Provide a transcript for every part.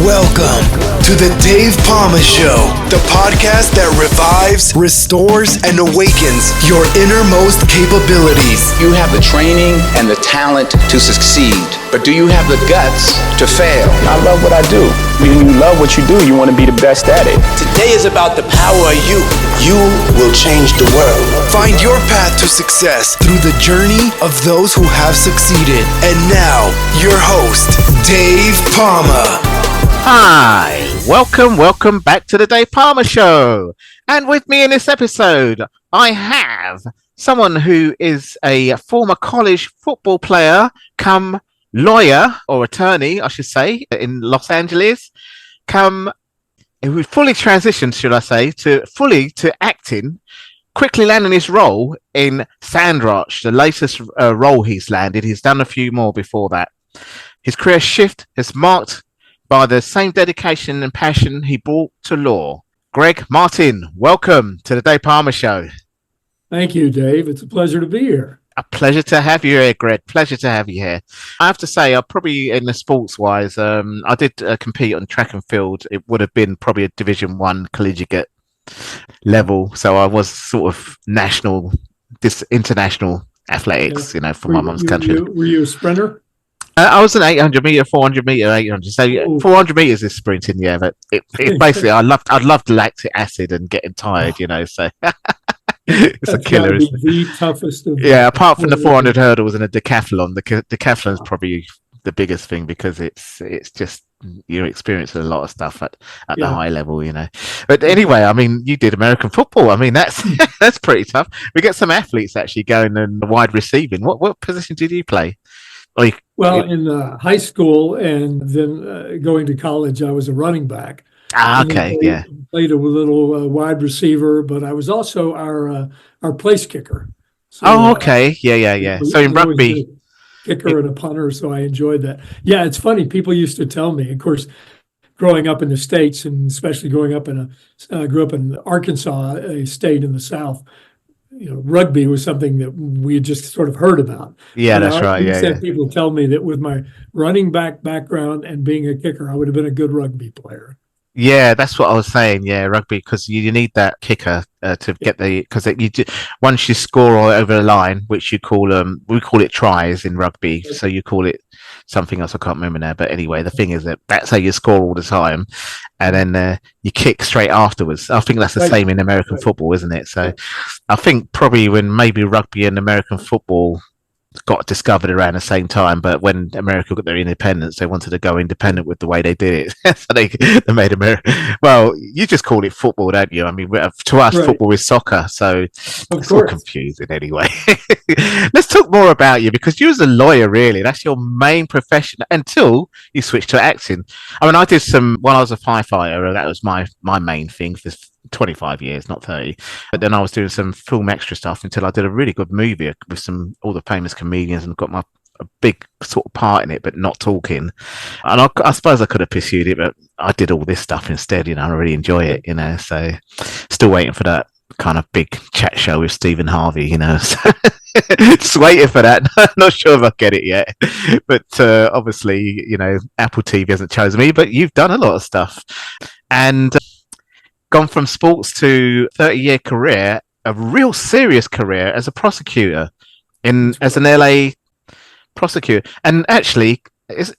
Welcome to the Dave Palma Show, the podcast that revives, restores, and awakens your innermost capabilities. You have the training and the talent to succeed, but do you have the guts to fail? I love what I do. When you love what you do, you want to be the best at it. Today is about the power of you. You will change the world. Find your path to success through the journey of those who have succeeded. And now, your host, Dave Palma. Hi, welcome back to the Dave Palma Show. And with me in this episode, I have someone who is a former college football player, come lawyer or attorney, I should say, in Los Angeles, who fully transitioned, should I say, to acting, quickly landing his role in SHADRACH, the latest role he's landed. He's done a few more before that. His career shift is marked by the same dedication and passion he brought to law. Greg Martin, welcome to the Dave Palma Show. Thank you, Dave. It's a pleasure to be here. A pleasure to have you here, Greg. Pleasure to have you here. I have to say, probably in the sports-wise, I did compete on track and field. It would have been probably a Division 1 collegiate level. So I was sort of international athletics, for my mum's country. Were you a sprinter? I was an 800 meter, 400 meter, 800. So 400 meters is sprinting, yeah. But it basically, I loved lactic acid and getting tired, So it's a killer. Isn't it? The toughest. Apart from the 400 hurdles and a decathlon, the decathlon is probably the biggest thing because it's just you're experiencing a lot of stuff at the high level, But anyway, I mean, you did American football. I mean, that's that's pretty tough. We get some athletes actually going in wide receiving. What position did you play? In high school and then going to college, I was a running back. Okay, Played a little wide receiver, but I was also our place kicker. So, okay, yeah. So in rugby, kicker and a punter, so I enjoyed that. Yeah, it's funny. People used to tell me, of course, growing up in the States, and especially grew up in Arkansas, a state in the South. Rugby was something that we had just sort of heard about. Yeah, that's right. Yeah. People tell me that with my running back background and being a kicker, I would have been a good rugby player. Yeah, that's what I was saying. Yeah, rugby, because you need that kicker to get because once you score over the line, which we call it tries in rugby. So you call it something else I can't remember now. But anyway, the thing is that's how you score all the time, and then you kick straight afterwards. I think that's the same in American football, isn't it? So I think probably when maybe rugby and American football got discovered around the same time, but when America got their independence, they wanted to go independent with the way they did it. So they made America. Well, you just call it football, don't you? I mean, to us, football is soccer, so it's all confusing anyway. Let's talk more about you, because you was a lawyer, really. That's your main profession until you switched to acting. I mean, I did when I was a firefighter, that was my main thing for 25 years, not 30. But then I was doing some film extra stuff until I did a really good movie with all the famous comedians and got a big sort of part in it, but not talking. And I suppose I could have pursued it, but I did all this stuff instead. I really enjoy it. So still waiting for that kind of big chat show with Stephen Harvey. So just waiting for that. Not sure if I get it yet, but obviously, Apple TV hasn't chosen me. But you've done a lot of stuff, and gone from sports to 30-year career, a real serious career as a prosecutor as an LA prosecutor. And actually,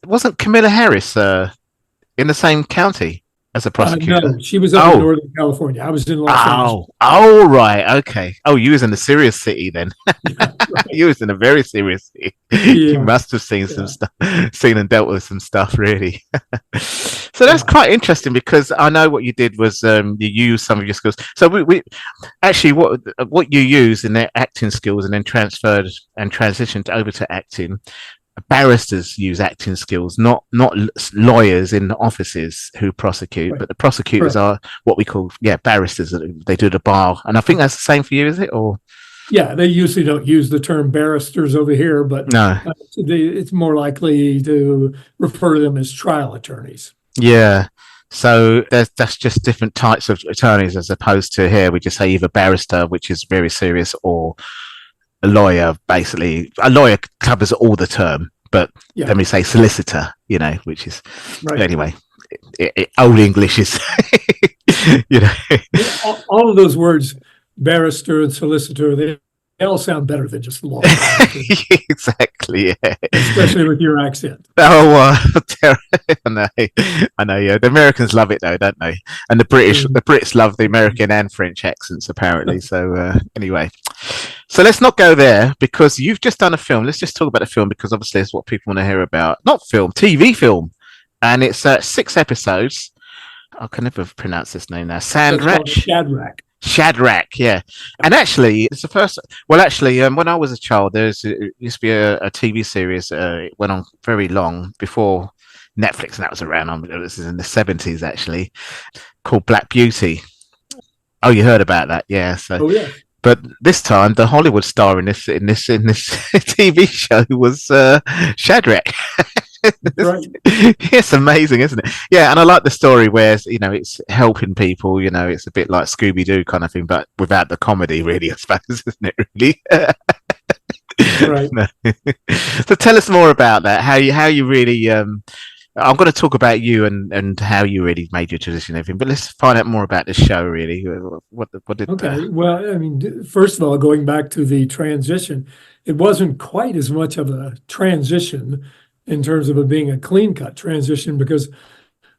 wasn't Camilla Harris in the same county as a prosecutor? No, she was up in Northern California. I was in Los Angeles. Oh, right. Okay. Oh, you was in a serious city then. Right. You was in a very serious city. Yeah. You must have seen some stuff, seen and dealt with some stuff, really. So that's quite interesting, because I know what you did was you used some of your skills. So we actually what you used in their acting skills and then transferred and transitioned over to acting. Barristers use acting skills, not lawyers in offices who prosecute, but the prosecutors are what we call barristers. They do the bar, and I think that's the same for you, is it? Or they usually don't use the term barristers over here, but no, it's more likely to refer to them as trial attorneys. Yeah. So that's just different types of attorneys, as opposed to here we just say either barrister, which is very serious, or a lawyer. Basically, a lawyer covers all the term, but let me say solicitor, which is anyway. old English is, you know. All of those words, barrister and solicitor, they all sound better than just law. Exactly, yeah. Especially with your accent. Oh, I know, yeah. The Americans love it though, don't they? And the Brits love the American and French accents, apparently. So anyway, so let's not go there because you've just done a film. Let's just talk about the film because obviously it's what people want to hear about. Not film, TV film, and it's 6 episodes. I can never pronounce this name now. SHADRACH. SHADRACH, yeah. And actually, it's the first. Well, actually, when I was a child, there used to be a TV series. It went on very long before Netflix, and that was around. This is in the 70s, actually, called Black Beauty. Oh, you heard about that? Yeah. So, oh yeah. But this time, the Hollywood star in this TV show was SHADRACH. Right. It's amazing, isn't it? Yeah, and I like the story where it's helping people. It's a bit like Scooby-Doo kind of thing, but without the comedy, really, I suppose, isn't it? Really. Right. So tell us more about that. How you really. I'm going to talk about you and how you really made your transition and everything, but let's find out more about the show. Really, what did? Okay. Well, I mean, first of all, going back to the transition, it wasn't quite as much of a transition in terms of it being a clean-cut transition because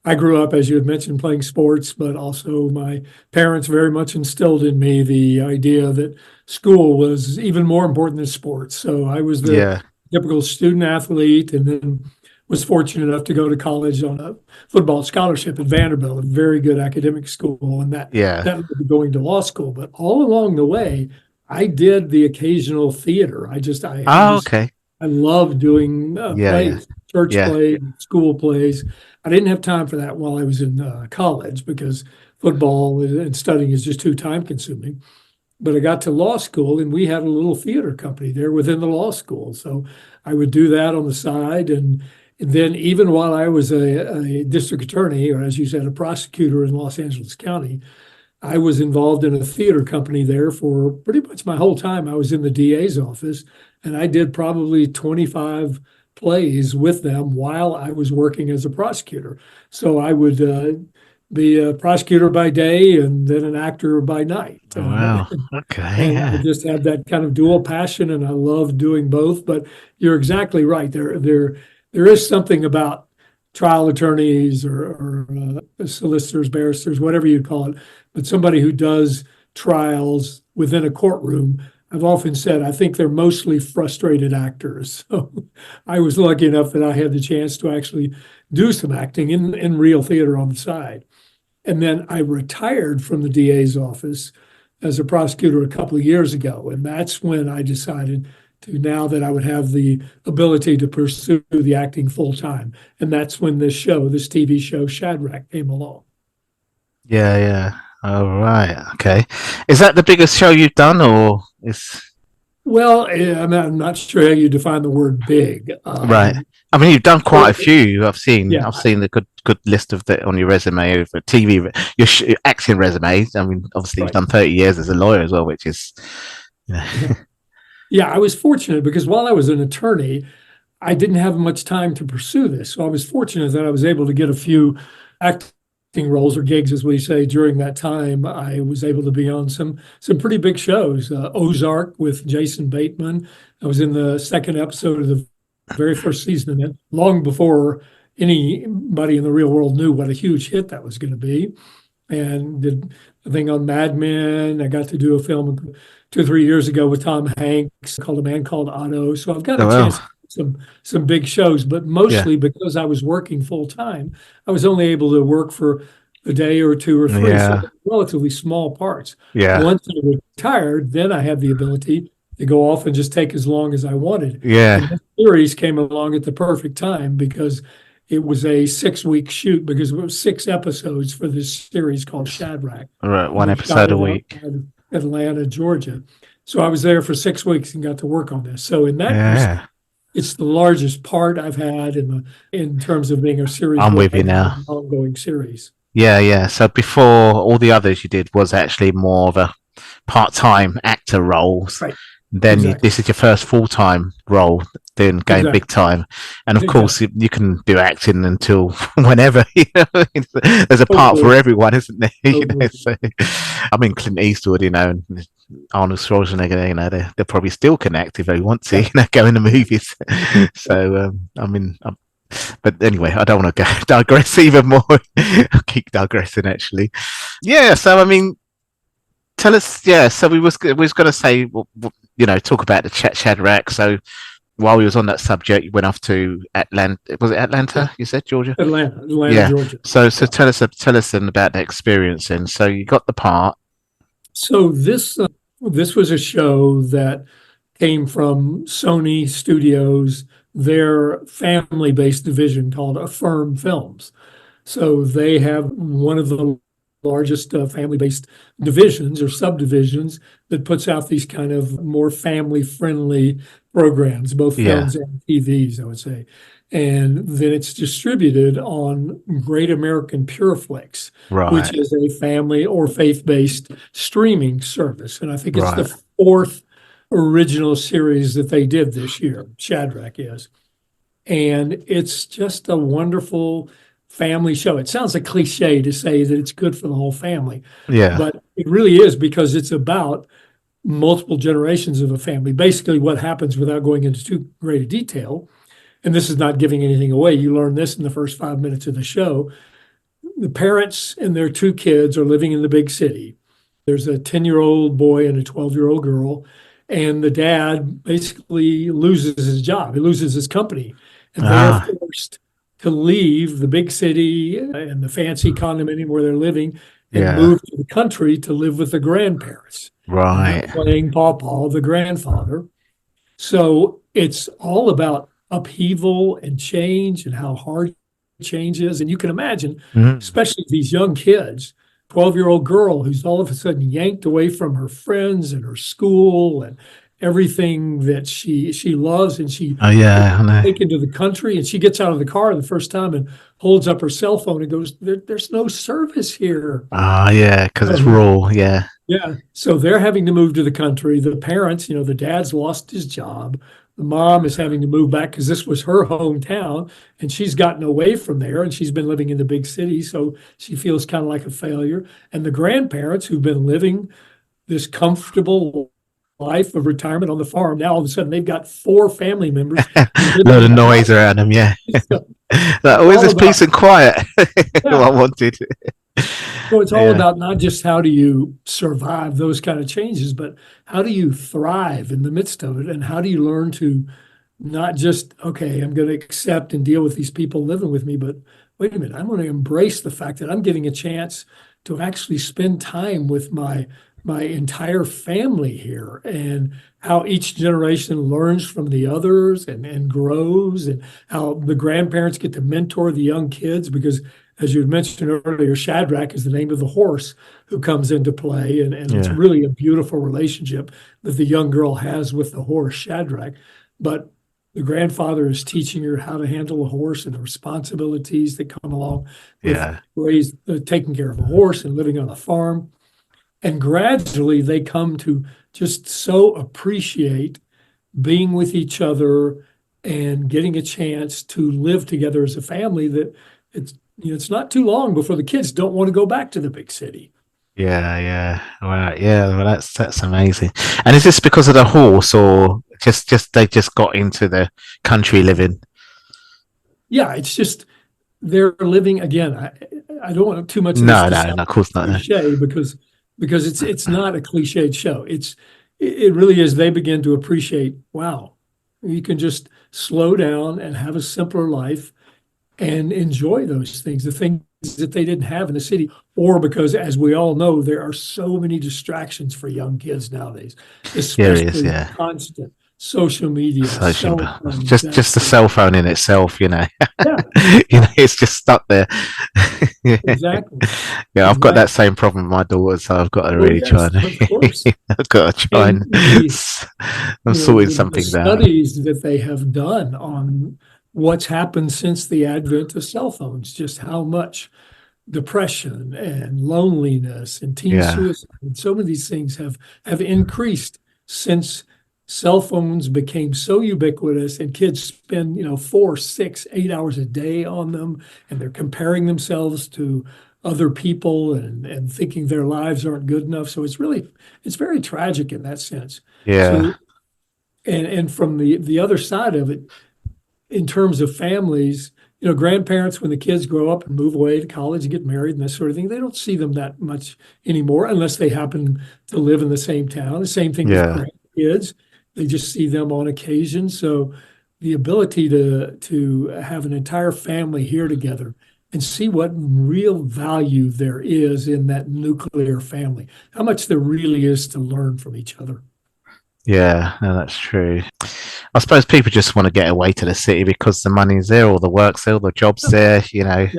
I grew up, as you had mentioned, playing sports, but also my parents very much instilled in me the idea that school was even more important than sports. So I was the typical student athlete and then was fortunate enough to go to college on a football scholarship at Vanderbilt, a very good academic school, and that led to going to law school. But all along the way, I did the occasional theater. I love doing plays, church plays, school plays. I didn't have time for that while I was in college because football and studying is just too time consuming. But I got to law school and we had a little theater company there within the law school. So I would do that on the side. And then even while I was a district attorney, or as you said, a prosecutor in Los Angeles County, I was involved in a theater company there for pretty much my whole time. I was in the D.A.'s office, and I did probably 25 plays with them while I was working as a prosecutor. So I would be a prosecutor by day and then an actor by night. Oh, wow. Okay. I just have that kind of dual passion, and I love doing both. But you're exactly right. There is something about trial attorneys or solicitors, barristers, whatever you call it, but somebody who does trials within a courtroom. I've often said I think they're mostly frustrated actors. So I was lucky enough that I had the chance to actually do some acting in real theater on the side. And then I retired from the DA's office as a prosecutor a couple of years ago. And that's when I decided now that I would have the ability to pursue the acting full time. And that's when this TV show, SHADRACH, came along. Yeah. All right. Okay. Is that the biggest show you've done, or is? Well, I'm not sure how you define the word big. Right. I mean, you've done quite a few. I've seen the good list of that on your resume for TV, your acting resume. I mean, obviously you've done 30 years as a lawyer as well, which is. Yeah, I was fortunate because while I was an attorney, I didn't have much time to pursue this. So I was fortunate that I was able to get a few acting roles or gigs, as we say, during that time. I was able to be on some pretty big shows. OZARK with Jason Bateman. I was in the second episode of the very first season of it, long before anybody in the real world knew what a huge hit that was going to be. And did a thing on Mad Men. I got to do a film 2 or 3 years ago with Tom Hanks called A Man Called Otto. So I've got a chance to do some big shows, but mostly because I was working full time, I was only able to work for a day or 2 or 3, so relatively small parts. Yeah. Once I retired, then I had the ability to go off and just take as long as I wanted. Yeah. And the series came along at the perfect time because it was a 6-week shoot because it was 6 episodes for this series called SHADRACH. All right, 1 episode a week. Atlanta, Georgia. So I was there for 6 weeks and got to work on this. So in that, it's the largest part I've had in terms of being a series. I'm with you now. Ongoing series. Yeah. So before, all the others you did was actually more of a part-time actor roles. Right. Then this is your first full-time role going Exactly. big time. And of Exactly. course, you can do acting until whenever. There's a part for Totally. everyone, isn't there? Totally. So, I mean, Clint Eastwood, and Arnold Schwarzenegger, they're probably still connect if they want to, go in the movies. So, I mean, but anyway, I don't want to digress even more. I'll keep digressing, actually. Yeah. So, I mean, tell us. Yeah. So we was going to say, talk about the SHADRACH. So while we was on that subject, you went off to Atlanta. Was it Atlanta? You said Georgia. Atlanta, Yeah. Georgia. So tell us then about the experience. And so you got the part. So this was a show that came from Sony Studios, their family-based division called Affirm Films. So they have one of the largest family-based divisions or subdivisions that puts out these kind of more family-friendly programs, both films and TVs, I would say. And then it's distributed on Great American Pure Flix, which is a family or faith-based streaming service. And I think it's the fourth original series that they did this year, SHADRACH is. And it's just a wonderful family show. It sounds a cliche to say that it's good for the whole family. Yeah. But it really is, because it's about multiple generations of a family. Basically what happens, without going into too great a detail, and this is not giving anything away, you learn this in the first 5 minutes of the show. The parents and their two kids are living in the big city. There's a 10-year-old boy and a 12-year-old girl, and the dad basically loses his job. He loses his company, and they're forced to leave the big city and the fancy condominium where they're living and move to the country to live with the grandparents. Right. Playing Pawpaw, the grandfather. So it's all about upheaval and change and how hard change is. And you can imagine, especially these young kids, 12-year-old girl who's all of a sudden yanked away from her friends and her school and everything that she loves, and she taken to the country, and she gets out of the car the first time and holds up her cell phone and goes, there's no service here. Because it's rural. Yeah. So they're having to move to the country. The parents, the dad's lost his job. The mom is having to move back because this was her hometown, and she's gotten away from there, and she's been living in the big city, so she feels kind of like a failure. And the grandparents, who've been living this comfortable life of retirement on the farm, now all of a sudden they've got 4 family members. A lot of noise around them, always this peace and quiet. I wanted. So it's all about not just how do you survive those kind of changes, but how do you thrive in the midst of it, and how do you learn to not just, okay, I'm going to accept and deal with these people living with me, but wait a minute, I'm going to embrace the fact that I'm getting a chance to actually spend time with my entire family here, and how each generation learns from the others and grows, and how the grandparents get to mentor the young kids, because as you had mentioned earlier, SHADRACH is the name of the horse who comes into play, and it's really a beautiful relationship that the young girl has with the horse, SHADRACH. But the grandfather is teaching her how to handle a horse and the responsibilities that come along with taking care of a horse and living on a farm. And gradually they come to just so appreciate being with each other and getting a chance to live together as a family, that it's not too long before the kids don't want to go back to the big city. Well, that's amazing. And is this because of the horse, or just they just got into the country living? Yeah, it's just they're living again. I don't want too much. No, of course not. Cliche, because it's not a cliched show. It really is. They begin to appreciate, wow, you can just slow down and have a simpler life and enjoy those things, the things that they didn't have in the city, or because, as we all know, there are so many distractions for young kids nowadays, especially constant social media. Just the cell phone in itself, it's just stuck there. Exactly. I've got that same problem with my daughter, so I've got to really try. I've got to try I'm sorting something out. Studies that they have done on what's happened since the advent of cell phones, just how much depression and loneliness and teen suicide and so many of these things have increased since cell phones became so ubiquitous, and kids spend, 4, 6, 8 hours a day on them, and they're comparing themselves to other people and thinking their lives aren't good enough. So it's very tragic in that sense. Yeah. So, and from the other side of it, in terms of families, grandparents, when the kids grow up and move away to college and get married and that sort of thing, they don't see them that much anymore unless they happen to live in the same town. The same thing with grandkids. They just see them on occasion. So the ability to have an entire family here together and see what real value there is in that nuclear family, how much there really is to learn from each other. Yeah, no, that's true. I suppose people just want to get away to the city because the money's there, or the work's there, or the job's there.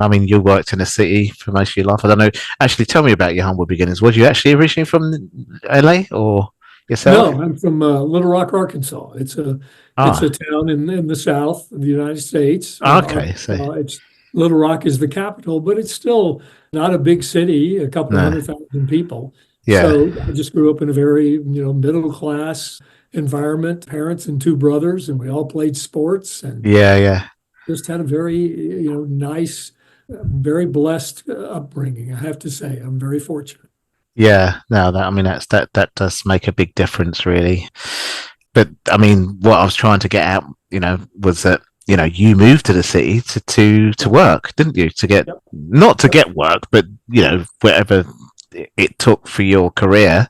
I mean, you worked in the city for most of your life. I don't know. Actually, tell me about your humble beginnings. Was you actually originally from LA or yourself? No, I'm from Little Rock, Arkansas. It's a town in the south of the United States. Okay, so It's Little Rock is the capital, but it's still not a big city. A couple 100,000 people. Yeah. So I just grew up in a very, middle class environment, parents and 2 brothers, and we all played sports and just had a very, nice, very blessed upbringing. I have to say, I'm very fortunate. Yeah, no, that does make a big difference, really. But I mean, what I was trying to get at, was that you moved to the city to work, didn't you? To get not to get work, but whatever it took for your career,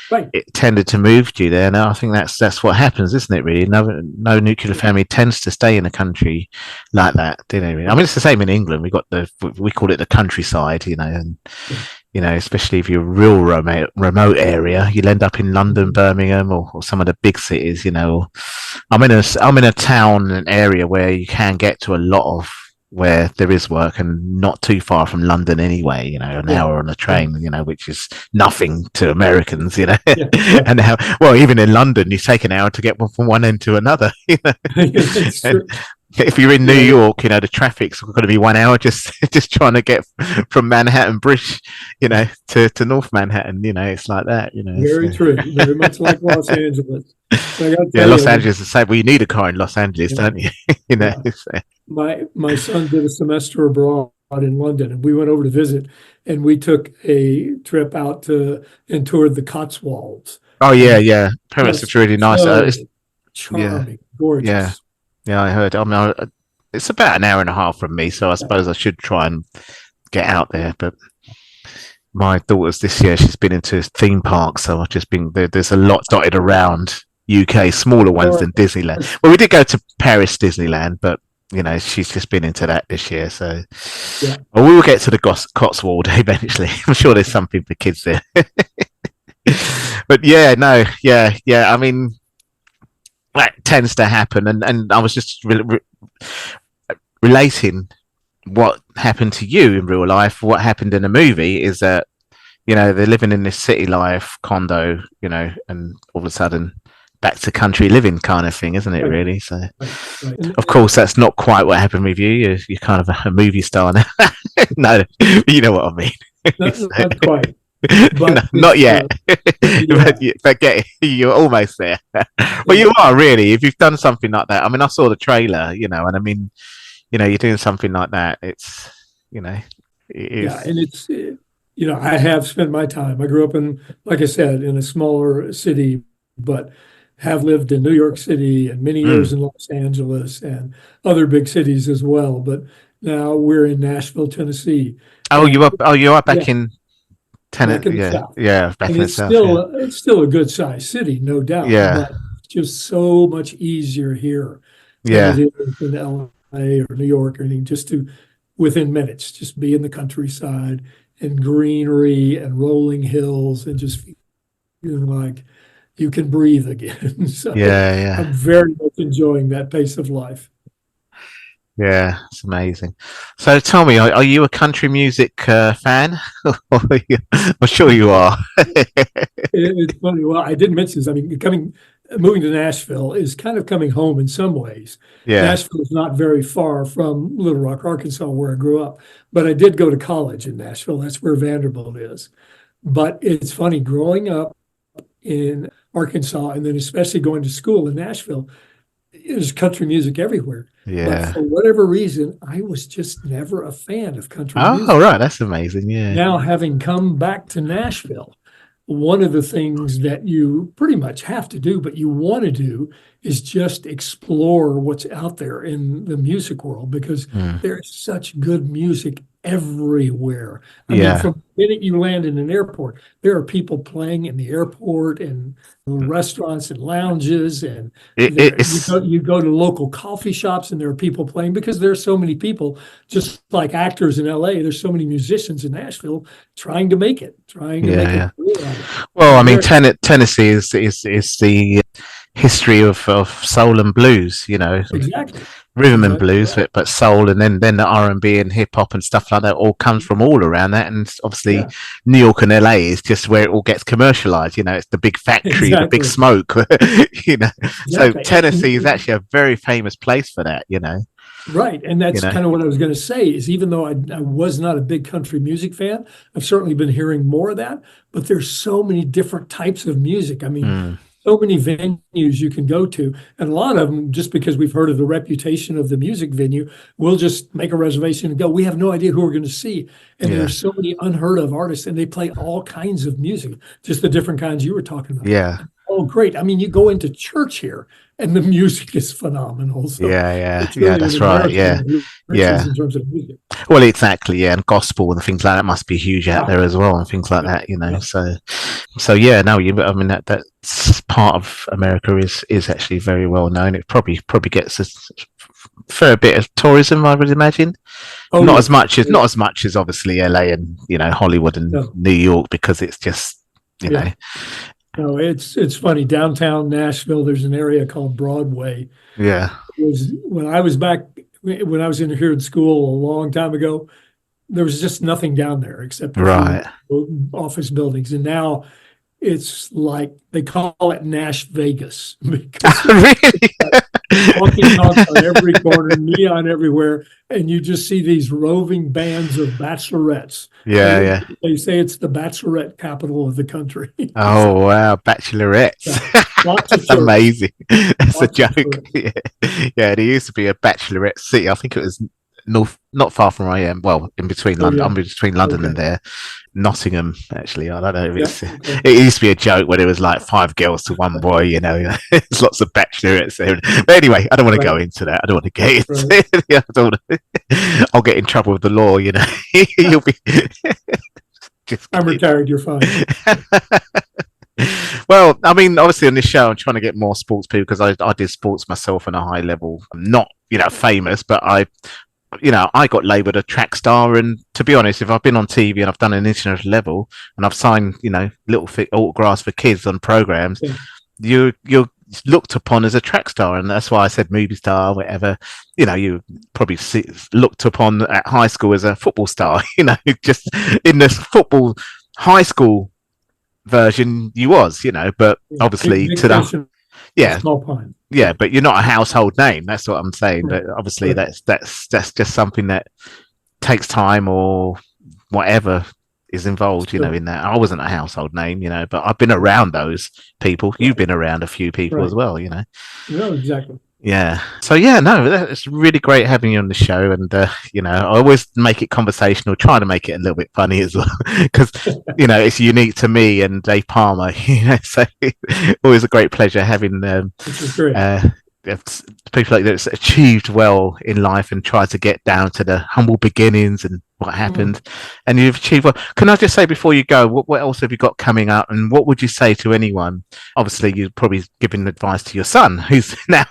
right? It tended to move you there. Now I think that's what happens, isn't it? Really, no nuclear family tends to stay in a country like that. I mean, it's the same in England. We call it the countryside, and especially if you're a real remote area, you'll end up in London, Birmingham, or some of the big cities. I'm in a town, an area where you can get to a lot of where there is work, and not too far from London anyway, an hour on a train, which is nothing to Americans, and even in London, you take an hour to get from one end to another, It's true. If you're in New York, the traffic's going to be 1 hour just trying to get from Manhattan Bridge, to North Manhattan. It's like that. Very true. Very much like Los Angeles. Los Angeles is the same. Well, you need a car in Los Angeles, don't you? So. My son did a semester abroad in London, and we went over to visit, and we took a trip out and toured the Cotswolds. Oh yeah. Paris is really nice. It's charming, gorgeous. Yeah, I heard. I mean, it's about an hour and a half from me, so I suppose I should try and get out there. But my daughter's this year, she's been into theme parks, so I've just been there. There's a lot dotted around UK, smaller ones than Disneyland. Well, we did go to Paris Disneyland, but she's just been into that this year. So well, we will get to the Cotswold eventually. I'm sure there's something for kids there. But I mean, that tends to happen, and I was just relating what happened to you in real life. What happened in the movie is that they're living in this city life condo, and all of a sudden back to country living kind of thing, isn't it? Really? So, of course, that's not quite what happened with you. You're kind of a movie star now. No, you know what I mean. Not quite. But not yet. But you're almost there. Well, you are really. If you've done something like that, I mean, I saw the trailer, and I mean, you're doing something like that. It's, and it's, I have spent my time. I grew up like I said, in a smaller city, but have lived in New York City and many years in Los Angeles and other big cities as well. But now we're in Nashville, Tennessee. You are back in Tennessee, back in the South. It's still a good sized city, no doubt. Yeah, but it's just so much easier here than it is in LA or New York or anything. Just to within minutes, just be in the countryside and greenery and rolling hills and just feeling like you can breathe again. So I'm very much enjoying that pace of life. Yeah, it's amazing. So tell me, are you a country music fan? I'm sure you are. It's funny. Well, I didn't mention this. I mean, moving to Nashville is kind of coming home in some ways. Yeah. Nashville is not very far from Little Rock, Arkansas, where I grew up. But I did go to college in Nashville. That's where Vanderbilt is. But it's funny, growing up in Arkansas, and then especially going to school in Nashville, there's country music everywhere. But Yeah. for whatever reason, I was just never a fan of country music. Oh, right. That's amazing. Yeah. Now, having come back to Nashville, one of the things that you pretty much have to do, but you want to do, is just explore what's out there in the music world, because there's such good music everywhere. I mean, from the minute you land in an airport, there are people playing in the airport and restaurants and lounges, and you go to local coffee shops and there are people playing, because there are so many people, just like actors in LA. There's so many musicians in Nashville trying to make it, Well, I mean, Tennessee is the history of soul and blues, you know. Exactly. Rhythm and blues, but soul, and then the R&B and hip hop and stuff like that all comes from all around that. And obviously New York and LA is just where it all gets commercialized, you know. It's the big factory, the big smoke, you know. So Tennessee is actually a very famous place for that, you know. Right. And that's kind of what I was going to say, is even though I was not a big country music fan, I've certainly been hearing more of that. But there's so many different types of music. I mean, so many venues you can go to. And a lot of them, just because we've heard of the reputation of the music venue, we'll just make a reservation and go. We have no idea who we're going to see. And there's so many unheard of artists, and they play all kinds of music, just the different kinds you were talking about. Yeah. Oh, great. I mean, you go into church here and the music is phenomenal. So really that's right. In terms of music. Well, exactly. Yeah. And gospel and things like that must be huge out there as well, and things like that, you know. So yeah, no, I mean, that's part of America is actually very well known. It probably gets a fair bit of tourism, I would imagine. Not as much as obviously LA and, you know, Hollywood and New York, because it's just, you know. No, it's funny. Downtown Nashville, there's an area called Broadway. Yeah. When I was in here in school a long time ago, there was just nothing down there except office buildings. And now it's like they call it Nash Vegas. Really? Walking dogs on every corner, neon everywhere, and you just see these roving bands of bachelorettes. They say it's the bachelorette capital of the country. Oh wow, bachelorettes! That's amazing. That's a joke. Yeah, there used to be a bachelorette city. I think it was not far from where I am. Well, in between London, I'm between London and there. Nottingham, actually. I don't know if it used to be a joke when it was like 5 girls to 1 boy, you know. There's lots of bachelorettes there. But anyway, I don't want to go into that. I don't want to get into it. I'll get in trouble with the law, you know. You'll be I'm retired, you're fine. Well, I mean, obviously on this show, I'm trying to get more sports people, because I did sports myself on a high level. I'm not, you know, famous, but I got labelled a track star. And to be honest, if I've been on TV and I've done an international level and I've signed, you know, little autographs for kids on programs, you're looked upon as a track star. And that's why I said movie star, whatever. You know, you probably looked upon at high school as a football star, you know, just in the football high school version you was, you know, but obviously to the small pond. Yeah, but you're not a household name. That's what I'm saying. But obviously, that's just something that takes time or whatever is involved, you know, in that. I wasn't a household name, you know, but I've been around those people. You've been around a few people as well, you know. Yeah, exactly. Yeah. So yeah, no, it's really great having you on the show, and you know, I always make it conversational, try to make it a little bit funny as well, because you know it's unique to me and Dave Palmer. You know, so always a great pleasure having people like that achieved well in life and tried to get down to the humble beginnings and what happened, and you've achieved well. Can I just say before you go, what else have you got coming up, and what would you say to anyone? Obviously, you're probably giving advice to your son, who's now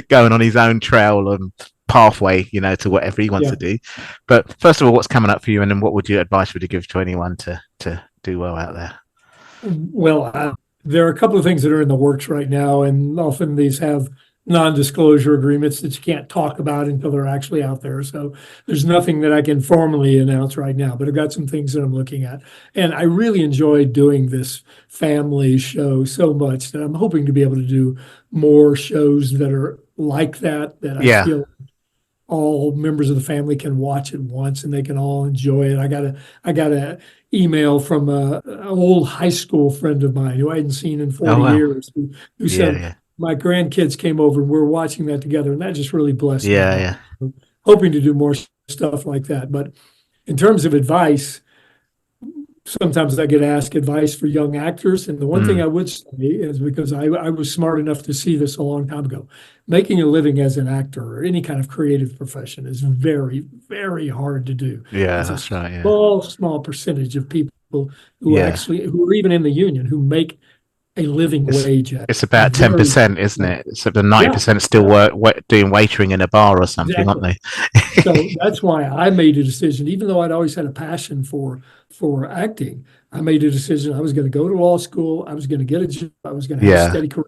going on his own trail and pathway, you know, to whatever he wants to do. But first of all, what's coming up for you, and then what would you give to anyone to do well out there? Well, there are a couple of things that are in the works right now, and often these have non-disclosure agreements that you can't talk about until they're actually out there. So there's nothing that I can formally announce right now, but I've got some things that I'm looking at. And I really enjoy doing this family show so much that I'm hoping to be able to do more shows that are like that I feel all members of the family can watch it once and they can all enjoy it. I got a email from an old high school friend of mine who I hadn't seen in 40 years, who said, my grandkids came over and we're watching that together, and that just really blessed me. Yeah. Hoping to do more stuff like that. But in terms of advice, sometimes I get asked advice for young actors. And the one thing I would say is, because I was smart enough to see this a long time ago, making a living as an actor or any kind of creative profession is very, very hard to do. Yeah, it's that's right. Yeah. Small percentage of people who are even in the union who make a living wage. It's about 10%, isn't it? So the 90% still doing waitering in a bar or something, aren't they? So that's why I made a decision, even though I'd always had a passion for acting. I made a decision. I was going to go to law school. I was going to get a job. I was going to have a steady career,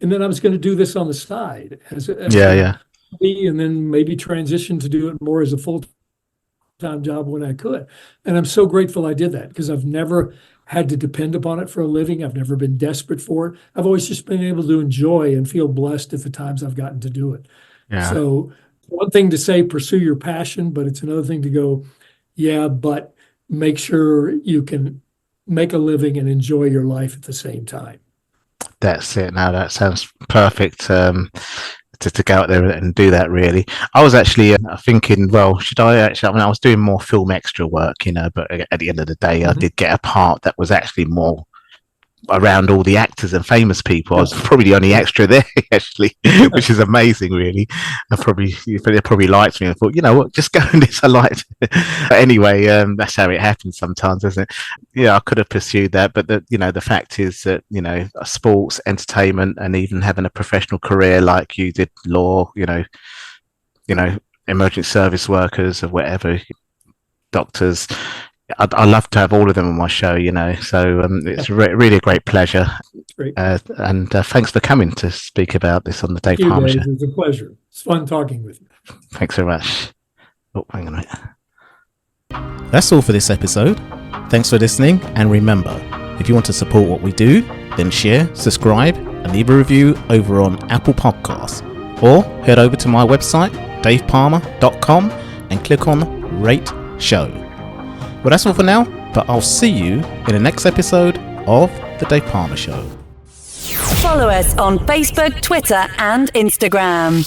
and then I was going to do this on the side as and then maybe transition to do it more as a full-time job when I could. And I'm so grateful I did that, because I've never had to depend upon it for a living. I've never been desperate for it. I've always just been able to enjoy and feel blessed at the times I've gotten to do it. Yeah. So one thing to say, pursue your passion, but it's another thing to go, but make sure you can make a living and enjoy your life at the same time. That's it. Now that sounds perfect. To go out there and do that, really. I was actually thinking, well, should I actually, I was doing more film extra work, but at the end of the day, I did get a part that was actually more around all the actors and famous people. I was probably the only extra there, actually, which is amazing, really. They probably liked me. I thought, you know what, just go in this. I liked it. But anyway, that's how it happens sometimes, isn't it? Yeah, I could have pursued that, but the fact is that, sports, entertainment, and even having a professional career like you did, law, emergency service workers or whatever, doctors, I love to have all of them on my show, so it's really a great pleasure. Great. And thanks for coming to speak about this on the Dave Palmer Show. It's a pleasure. It's fun talking with you. Thanks so much. Oh, hang on a minute. That's all for this episode. Thanks for listening, and remember, if you want to support what we do, then share, subscribe, and leave a review over on Apple Podcasts, or head over to my website, davepalmer.com, and click on Rate Show. Well, that's all for now, but I'll see you in the next episode of The Dave Palmer Show. Follow us on Facebook, Twitter, and Instagram.